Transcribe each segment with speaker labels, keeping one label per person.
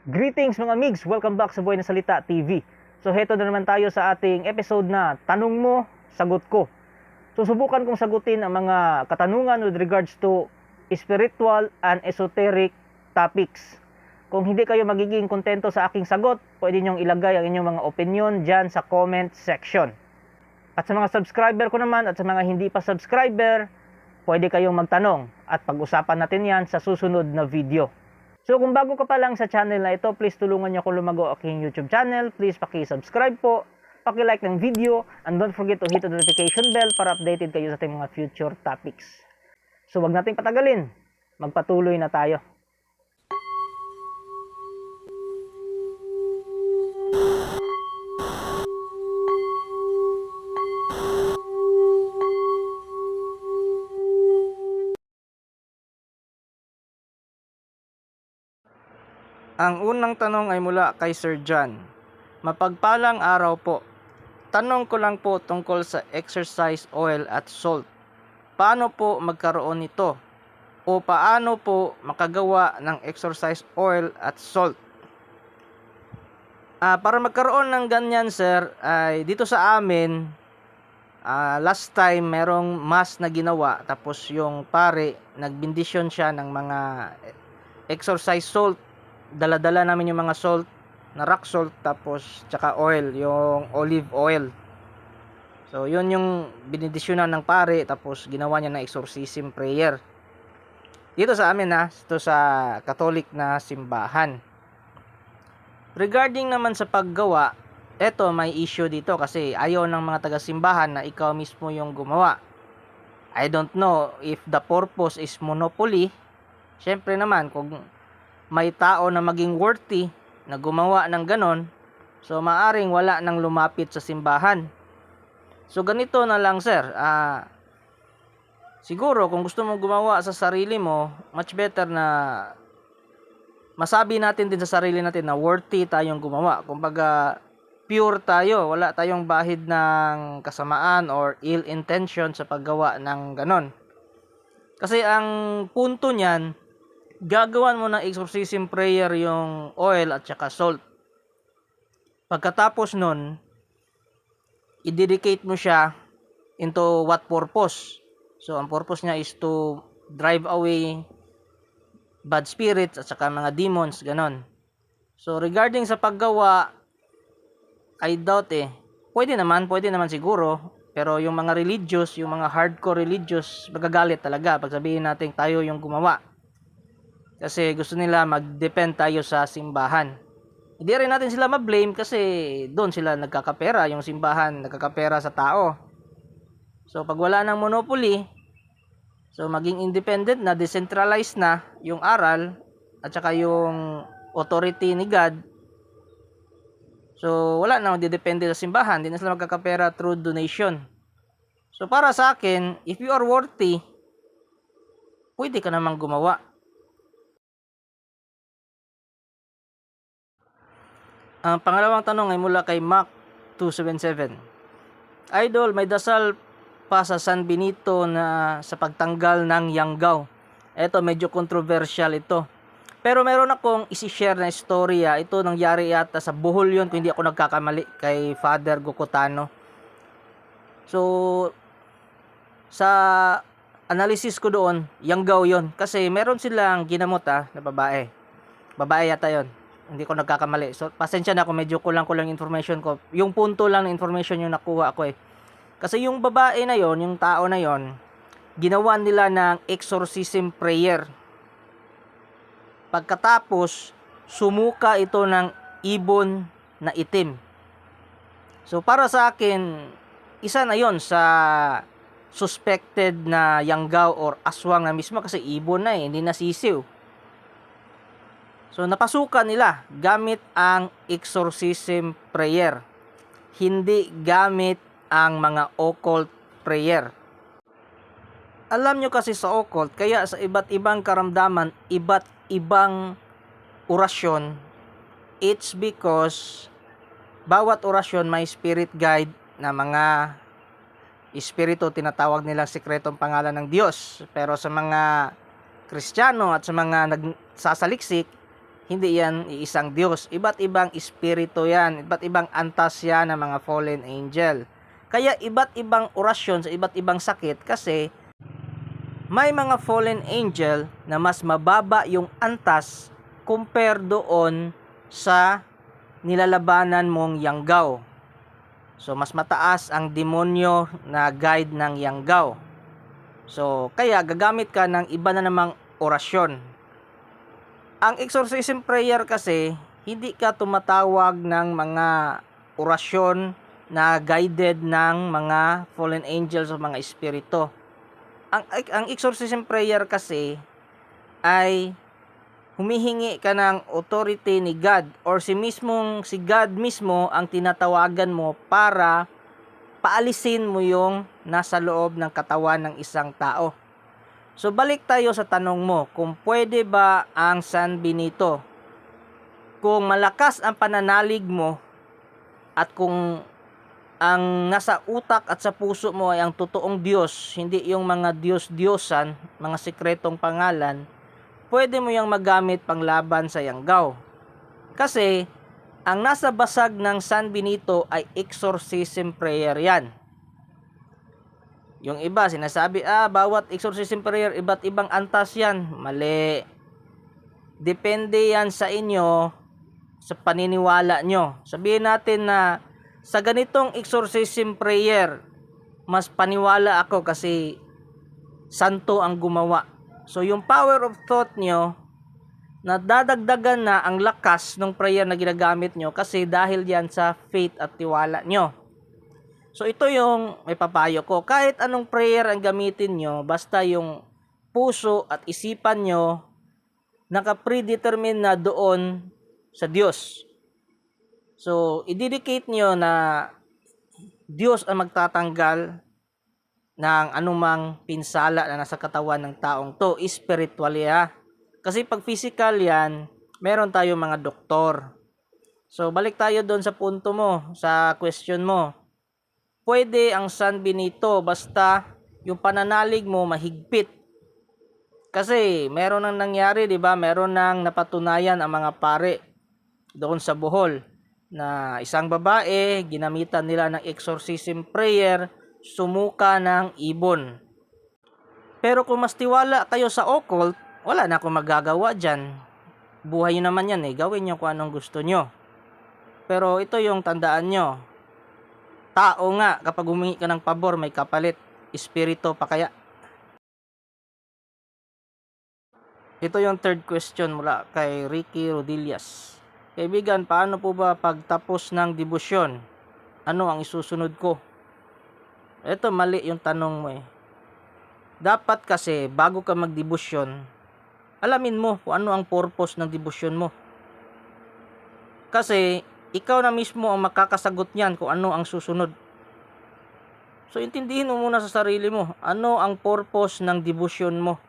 Speaker 1: Greetings mga migs! Welcome back sa Buhay na Salita TV. So heto na naman tayo sa ating episode na Tanong Mo, Sagot Ko. Susubukan kong sagutin ang mga katanungan with regards to spiritual and esoteric topics. Kung hindi kayo magiging kontento sa aking sagot, pwede nyong ilagay ang inyong mga opinion dyan sa comment section. At sa mga subscriber ko naman at sa mga hindi pa subscriber, pwede kayong magtanong at pag-usapan natin yan sa susunod na video. So kung bago ka pa lang sa channel na ito, please tulungan niyo ako lumago aking YouTube channel. Please paki-subscribe po, paki-like ng video, and don't forget to hit the notification bell para updated kayo sa ating mga future topics. So wag nating patagalin, magpatuloy na tayo. Ang unang tanong ay mula kay Sir John. Mapagpalang araw po. Tanong ko lang po tungkol sa exercise oil at salt. Paano po magkaroon nito? O paano po makagawa ng exercise oil at salt? Para magkaroon ng ganyan, sir, ay dito sa amin, last time merong mass na ginawa. Tapos yung pare, nagbindisyon siya ng mga exercise salt. Dala-dala namin yung mga salt na rock salt, tapos tsaka oil, yung olive oil. So yun yung binidisyonan ng pare, tapos ginawa niya na exorcism prayer dito sa amin, ito sa Catholic na simbahan. Regarding naman sa paggawa, eto may issue dito kasi ayaw ng mga taga-simbahan na ikaw mismo yung gumawa. I don't know if the purpose is monopoly. Syempre naman, kung may tao na maging worthy na gumawa ng ganon, so maaring wala nang lumapit sa simbahan. So ganito na lang, sir, siguro kung gusto mong gumawa sa sarili mo, much better na masabi natin din sa sarili natin na worthy tayong gumawa. Kumbaga pure tayo, wala tayong bahid ng kasamaan or ill intention sa paggawa ng ganon. Kasi ang punto niyan, gagawan mo ng exorcism prayer yung oil at saka salt. Pagkatapos nun, i-dedicate mo siya into what purpose? So, ang purpose niya is to drive away bad spirits at saka mga demons, ganon. So, regarding sa paggawa, I doubt Pwede naman siguro. Pero yung mga religious, yung mga hardcore religious, magagalit talaga pag sabihin natin tayo yung gumawa. Kasi gusto nila mag-depend tayo sa simbahan. Hindi rin natin sila ma-blame kasi doon sila nagkakapera, yung simbahan nagkakapera sa tao. So pag wala ng monopoly, so maging independent na, decentralized na yung aral at saka yung authority ni God. So wala na magdedepende sa simbahan, hindi na sila magkakapera through donation. So para sa akin, if you are worthy, pwede ka namang gumawa. Ang pangalawang tanong ay mula kay Mac 277. Idol, may dasal pa sa San Benito na sa pagtanggal ng yanggaw. Ito medyo controversial ito. Pero meron akong isi-share na istorya. Ito nangyari yata sa Bohol yun, kung hindi ako nagkakamali, kay Father Gokotano. So sa analysis ko doon, yanggaw yun. Kasi meron silang ginamot na babae. Babae yata yun. Hindi ko nagkakamali. So, pasensya na ako, medyo kulang-kulang information ko. Yung punto lang ng information yung nakuha ko Kasi yung babae na yon, yung tao na yon, ginawa nila ng exorcism prayer. Pagkatapos, sumuka ito ng ibon na itim. So, para sa akin, isa na yon sa suspected na yanggaw or aswang na mismo kasi ibon na hindi na sisiw. So, napasukan nila gamit ang exorcism prayer. Hindi gamit ang mga occult prayer. Alam nyo kasi sa occult, kaya sa iba't ibang karamdaman, iba't ibang orasyon, it's because bawat orasyon may spirit guide na mga espiritu, tinatawag nilang sikretong pangalan ng Diyos. Pero sa mga Kristiyano at sa mga nagsasaliksik, hindi yan iisang Diyos. Iba't ibang espiritu yan, iba't ibang antas yan ng mga fallen angel. Kaya iba't ibang orasyon sa iba't ibang sakit kasi may mga fallen angel na mas mababa yung antas compare doon sa nilalabanan mong Yanggaw. So mas mataas ang demonyo na guide ng Yanggaw. So kaya gagamit ka ng iba na namang orasyon. Ang exorcism prayer kasi hindi ka tumatawag ng mga orasyon na guided ng mga fallen angels o mga espiritu. Ang exorcism prayer kasi ay humihingi ka ng authority ni God or si God mismo ang tinatawagan mo para paalisin mo yung nasa loob ng katawan ng isang tao. So balik tayo sa tanong mo, kung pwede ba ang San Benito? Kung malakas ang pananalig mo at kung ang nasa utak at sa puso mo ay ang totoong Diyos, hindi yung mga Diyos-Diyosan, mga sikretong pangalan, pwede mo yung magamit panglaban sa Yanggaw. Kasi, ang nasa basag ng San Benito ay exorcism prayer yan. Yung iba, sinasabi, bawat exorcism prayer, iba't ibang antas yan. Mali. Depende yan sa inyo, sa paniniwala nyo. Sabihin natin na sa ganitong exorcism prayer, mas paniwala ako kasi santo ang gumawa. So yung power of thought nyo, nadadagdagan na ang lakas ng prayer na ginagamit nyo kasi dahil yan sa faith at tiwala nyo. So ito yung may papayo ko. Kahit anong prayer ang gamitin nyo, basta yung puso at isipan nyo naka-predetermine na doon sa Diyos. So, i-dedicate nyo na Diyos ang magtatanggal ng anumang pinsala na nasa katawan ng taong to, spiritually Kasi pag physical yan, meron tayong mga doktor. So, balik tayo doon sa punto mo, sa question mo. Pwede ang San Benito basta yung pananalig mo mahigpit. Kasi meron nang nangyari, 'di ba? Meron nang napatunayan ang mga pare doon sa Bohol na isang babae, ginamitan nila ng exorcism prayer, sumuka ng ibon. Pero kung mas tiwala kayo sa occult, wala na akong magagawa dyan. Buhay nyo naman yan gawin nyo kung anong gusto nyo. Pero ito yung tandaan nyo. Tao nga, kapag humingi ka ng pabor, may kapalit. Espiritu pa kaya? Ito yung third question mula kay Ricky Rodillas. Kaibigan, paano po ba pagtapos ng debosyon? Ano ang isusunod ko? Ito mali yung tanong mo Dapat kasi bago ka magdebosyon, alamin mo kung ano ang purpose ng debosyon mo. Kasi ikaw na mismo ang makakasagot niyan kung ano ang susunod. So intindihin mo muna sa sarili mo, ano ang purpose ng debosyon mo?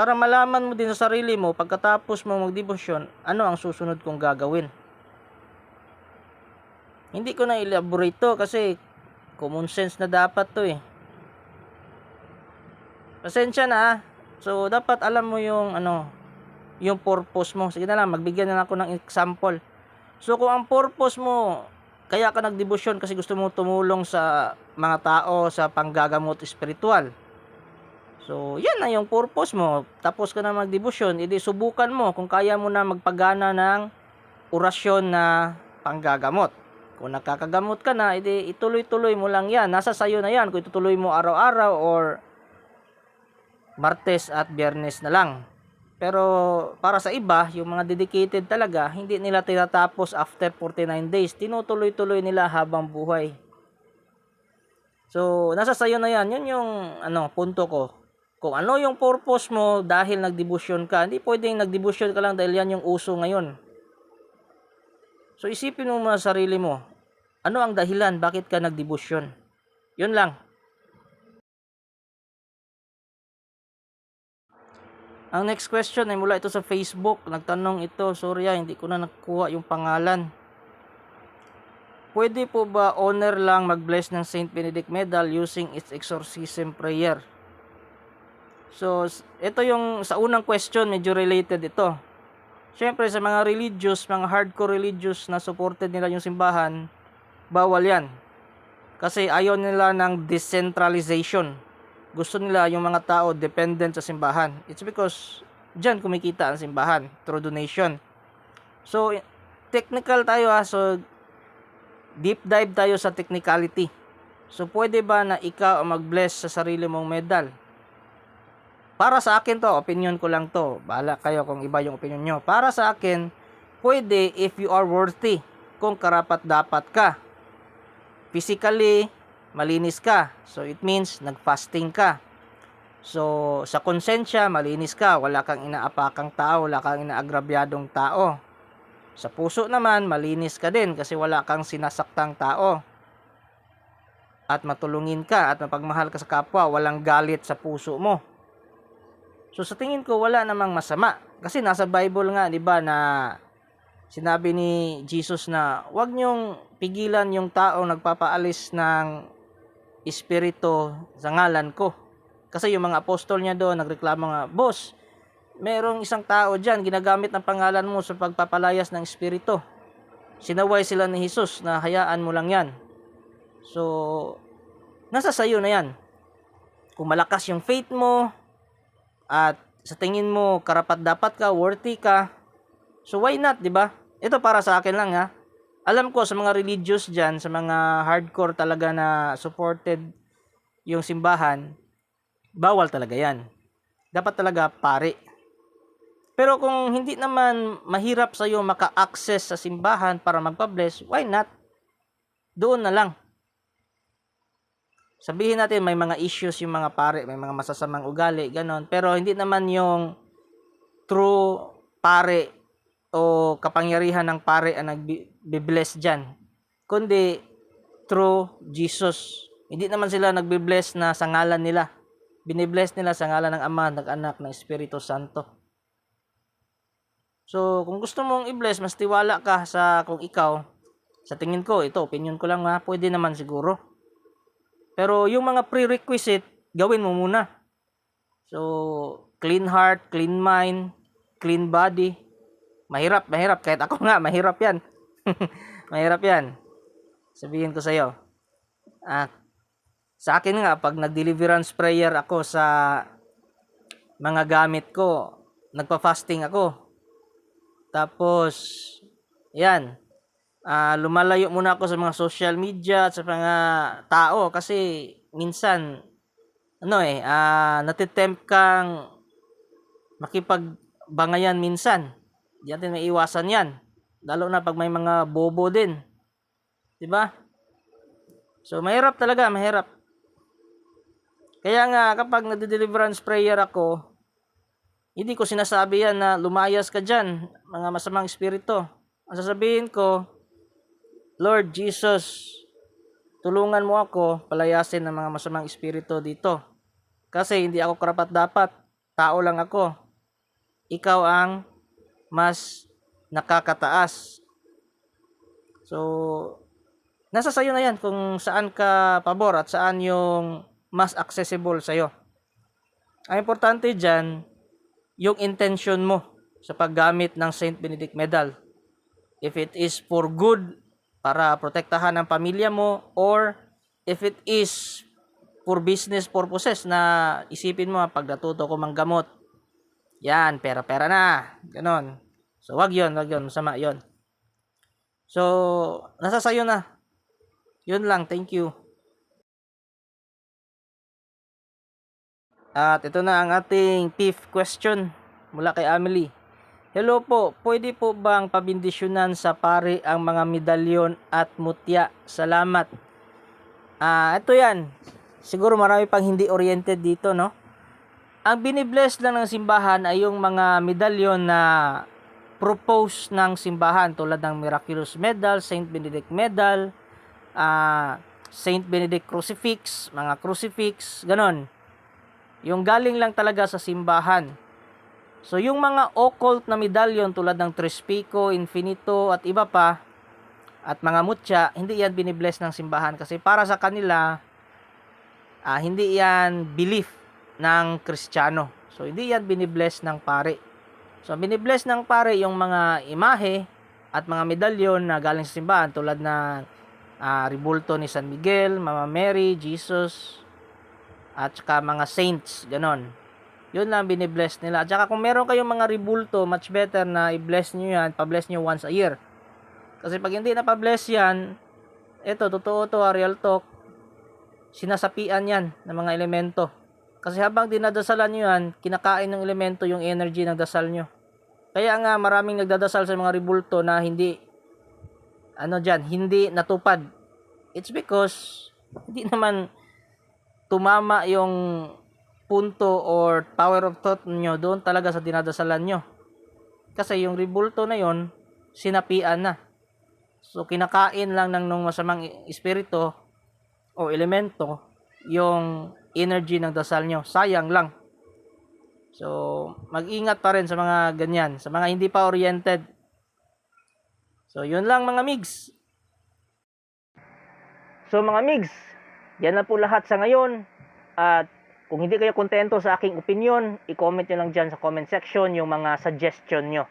Speaker 1: Para malaman mo din sa sarili mo, pagkatapos mo magdebosyon, ano ang susunod kong gagawin. Hindi ko na elaborate to kasi common sense na dapat to Pasensya na So dapat alam mo yung yung purpose mo. Sige na lang, magbigyan na ako ng example. So kung ang purpose mo, kaya ka nagdebosyon kasi gusto mo tumulong sa mga tao sa panggagamot espiritual. So, yan na yung purpose mo. Tapos ka na magdebosyon, edi subukan mo kung kaya mo na magpagana ng orasyon na panggagamot. Kung nakakagamot ka na, edi ituloy-tuloy mo lang yan. Nasa sayo na yan kung itutuloy mo araw-araw or Martes at Biyernes na lang. Pero para sa iba, yung mga dedicated talaga, hindi nila tinatapos after 49 days. Tinutuloy-tuloy nila habang buhay. So, nasa sayo na yan. Yun yung punto ko. Kung ano yung purpose mo dahil nagdebosyon ka, hindi pwedeng nagdebosyon ka lang dahil yan yung uso ngayon. So isipin mo sa sarili mo, ano ang dahilan bakit ka nagdebosyon? Yun lang. Ang next question ay mula ito sa Facebook. Nagtanong ito, sorry hindi ko na nakuha yung pangalan. Pwede po ba honor lang mag-bless ng Saint Benedict Medal using its exorcism prayer? So, ito yung sa unang question, medyo related ito. Siyempre sa mga religious, mga hardcore religious na supported nila yung simbahan, bawal yan. Kasi ayaw nila ng decentralization. Gusto nila yung mga tao dependent sa simbahan. It's because dyan kumikita ang simbahan through donation. So, technical tayo ha. So, deep dive tayo sa technicality. So, pwede ba na ikaw ang mag-bless sa sarili mong medal? Para sa akin to, opinion ko lang to. Bahala kayo kung iba yung opinion nyo. Para sa akin, pwede if you are worthy. Kung karapat dapat ka. Physically, malinis ka. So, it means nag-fasting ka. So, sa konsensya, malinis ka. Wala kang inaapakang tao. Wala kang inaagrabyadong tao. Sa puso naman, malinis ka din kasi wala kang sinasaktang tao. At matulungin ka at mapagmahal ka sa kapwa. Walang galit sa puso mo. So sa tingin ko wala namang masama kasi nasa Bible nga 'di ba na sinabi ni Jesus na huwag niyong pigilan yung tao nagpapaalis ng espiritu sa ngalan ko. Kasi yung mga apostol niya doon nagreklamo nga, "Boss, merong isang tao diyan ginagamit ng pangalan mo sa pagpapalayas ng espiritu." Sinaway sila ni Jesus na hayaan mo lang 'yan. So nasa sayo na 'yan. Kung malakas yung faith mo, at sa tingin mo karapat dapat ka, worthy ka, so why not, 'di ba? Ito para sa akin lang ha. Alam ko sa mga religious diyan, sa mga hardcore talaga na supported yung simbahan, bawal talaga 'yan. Dapat talaga pare. Pero kung hindi naman mahirap sa iyo maka-access sa simbahan para magpa-bless, why not? Doon na lang. Sabihin natin may mga issues yung mga pare, may mga masasamang ugali, ganon. Pero hindi naman yung true pare o kapangyarihan ng pare ang nagbi-bless dyan. Kundi true Jesus. Hindi naman sila nagbi-bless na sa ngalan nila. Binibless nila sa ngalan ng Ama, ng Anak, ng Espiritu Santo. So, kung gusto mong i-bless, mas tiwala ka sa kung ikaw, sa tingin ko, ito, opinion ko lang ha, pwede naman siguro. Pero yung mga prerequisite, gawin mo muna. So, clean heart, clean mind, clean body. Mahirap. Kahit ako nga, mahirap yan. Mahirap yan. Sabihin ko sa'yo. Sa akin nga, pag nag-deliverance prayer ako sa mga gamit ko, nagpa-fasting ako. Tapos, yan. Lumalayo muna ako sa mga social media at sa mga tao kasi minsan natitempt kang makipagbangayan minsan. Di natin maiwasan 'yan. Lalo na pag may mga bobo din. 'Di ba? So mahirap talaga, mahirap. Kaya nga kapag nagde-deliverance prayer ako, hindi ko sinasabi yan na lumayas ka diyan, mga masamang espiritu. Ang sasabihin ko, Lord Jesus, tulungan mo ako palayasin ng mga masamang espiritu dito. Kasi hindi ako karapat dapat. Tao lang ako. Ikaw ang mas nakakataas. So, nasa sayo na yan kung saan ka pabor at saan yung mas accessible sa'yo. Ang importante dyan, yung intention mo sa paggamit ng Saint Benedict Medal. If it is for good, para protektahan ang pamilya mo, or if it is for business purposes na isipin mo pag natuto ko manggamot, yan, pera-pera na, ganon. So wag yun, masama yun. So, nasa sayo na. Yun lang, thank you. At ito na ang ating fifth question mula kay Amelie. Hello po, pwede po bang pabindisyonan sa pare ang mga medalyon at mutya? Salamat. Ito yan. Siguro marami pang hindi oriented dito, no? Ang binibless lang ng simbahan ay yung mga medalyon na propose ng simbahan tulad ng Miraculous Medal, Saint Benedict Medal, Saint Benedict Crucifix, mga crucifix, ganon. Yung galing lang talaga sa simbahan. So, yung mga occult na medalyon tulad ng Trespico, Infinito, at iba pa, at mga mutya, hindi yan binibless ng simbahan kasi para sa kanila, hindi yan belief ng Kristiyano. So, hindi yan binibless ng pare. So, binibless ng pare yung mga imahe at mga medalyon na galing sa simbahan tulad na ribulto ni San Miguel, Mama Mary, Jesus, at saka mga saints, ganon. Yun lang binibless nila. At saka kung meron kayong mga ribulto, much better na i-bless nyo yan, pa-bless nyo once a year. Kasi pag hindi na pa-bless yan, eto, totoo to, real talk, sinasapian yan ng mga elemento. Kasi habang dinadasalan nyo yan, kinakain ng elemento yung energy ng dasal nyo. Kaya nga maraming nagdadasal sa mga ribulto na hindi hindi natupad. It's because hindi naman tumama yung punto or power of thought nyo doon talaga sa dinadasalan nyo. Kasi yung ribulto na yon sinapian na. So kinakain lang ng masamang espiritu o elemento yung energy ng dasal nyo. Sayang lang. So mag-ingat pa rin sa mga ganyan, sa mga hindi pa oriented. So yun lang mga migs. So mga migs, yan na po lahat sa ngayon. At kung hindi kayo kontento sa aking opinion, i-comment nyo lang dyan sa comment section yung mga suggestion nyo.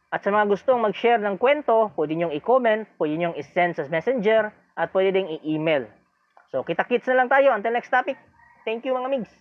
Speaker 1: At sa mga gustong mag-share ng kwento, pwede nyo i-comment, pwede nyo i-send sa messenger, at pwede ding i-email. So kita-kits na lang tayo until next topic. Thank you mga migs.